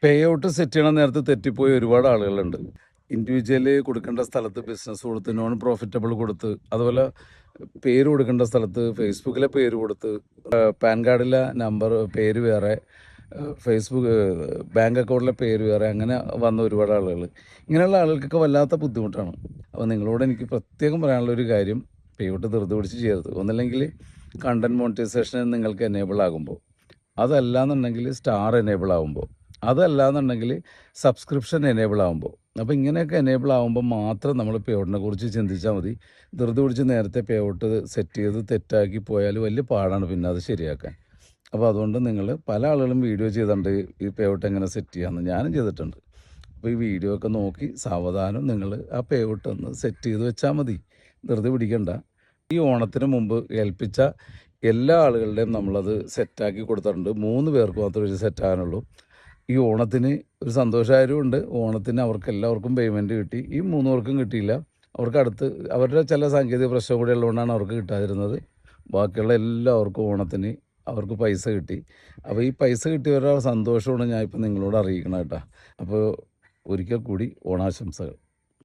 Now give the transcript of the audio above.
Pay out set ചെയ്യണ നേരത്തെ തെറ്റിപ്പോയി ഒരുപാട് ആളുകളുണ്ട്. ഇൻഡിവിജ്വല് കൊടുക്കേണ്ട സ്ഥലത്ത് ബിസിനസ് കൊടുത്ത് നോൺ പ്രോഫിറ്റബിൾ കൊടുത്ത്, അതുപോലെ പേര് കൊടുക്കേണ്ട സ്ഥലത്ത് ഫേസ്ബുക്കിലെ പേര് കൊടുത്ത്, പാൻ കാർഡിലെ നമ്പർ പേര് വേറെ, ഫേസ്ബുക്ക് ബാങ്ക് അക്കൗണ്ടിലെ പേര് വേറെ, അങ്ങനെ വന്ന ഒരുപാട് ആളുകൾ. ഇങ്ങനെയുള്ള ആളുകൾക്കൊക്കെ വല്ലാത്ത ബുദ്ധിമുട്ടാണ്. അപ്പോൾ നിങ്ങളോട് എനിക്ക് പ്രത്യേകം പറയാനുള്ളൊരു കാര്യം, പേ ഔട്ട് ധൃതി പിടിച്ച് ചെയ്യരുത്. ഒന്നില്ലെങ്കിൽ കണ്ടൻറ് മോണിറ്റൈസേഷൻ നിങ്ങൾക്ക് എനേബിൾ ആകുമ്പോൾ, അതല്ലാന്നുണ്ടെങ്കിൽ സ്റ്റാർ എനേബിൾ ആകുമ്പോൾ, അതല്ലാന്നുണ്ടെങ്കിൽ സബ്സ്ക്രിപ്ഷൻ എനേബിൾ ആകുമ്പോൾ. അപ്പോൾ ഇങ്ങനെയൊക്കെ എനേബിൾ ആകുമ്പോൾ മാത്രം നമ്മൾ പേ ഔട്ടിനെ കുറിച്ച് ചിന്തിച്ചാൽ മതി. ധൃതി പിടിച്ച് നേരത്തെ പേ ഔട്ട് സെറ്റ് ചെയ്ത് തെറ്റാക്കി പോയാൽ വലിയ പാടാണ് പിന്നെ അത് ശരിയാക്കാൻ. അപ്പോൾ അതുകൊണ്ട് നിങ്ങൾ പല ആളുകളും വീഡിയോ ചെയ്തിട്ടുണ്ട് ഈ പേ ഔട്ട് എങ്ങനെ സെറ്റ് ചെയ്യാമെന്ന്. ഞാനും ചെയ്തിട്ടുണ്ട്. അപ്പോൾ ഈ വീഡിയോ ഒക്കെ നോക്കി സാവധാനം നിങ്ങൾ ആ പേ ഔട്ട് ഒന്ന് സെറ്റ് ചെയ്ത് വെച്ചാൽ മതി. ധൃതി പിടിക്കണ്ട. ഈ ഓണത്തിന് മുമ്പ് ഏൽപ്പിച്ച എല്ലാ ആളുകളുടെയും നമ്മളത് സെറ്റാക്കി കൊടുത്തിട്ടുണ്ട്. 3 പേർക്ക് മാത്രമേ ഇത് സെറ്റാകാനുള്ളൂ. ഈ ഓണത്തിന് ഒരു സന്തോഷമായതുകൊണ്ട് ഓണത്തിന് അവർക്ക് എല്ലാവർക്കും പേയ്മെൻറ്റ് കിട്ടി. ഈ 3 പേർക്കും കിട്ടിയില്ല. അവർക്ക് അടുത്ത് അവരുടെ ചില സാങ്കേതിക പ്രശ്നം കൂടി ഉള്ളതുകൊണ്ടാണ് അവർക്ക് കിട്ടാതിരുന്നത്. ബാക്കിയുള്ള എല്ലാവർക്കും ഓണത്തിന് അവർക്ക് പൈസ കിട്ടി. അപ്പോൾ ഈ പൈസ കിട്ടിയവരുടെ സന്തോഷമാണ് ഞാൻ ഇപ്പോൾ നിങ്ങളോട് അറിയിക്കണം കേട്ടോ. അപ്പോൾ ഒരിക്കൽ കൂടി ഓണാശംസകൾ.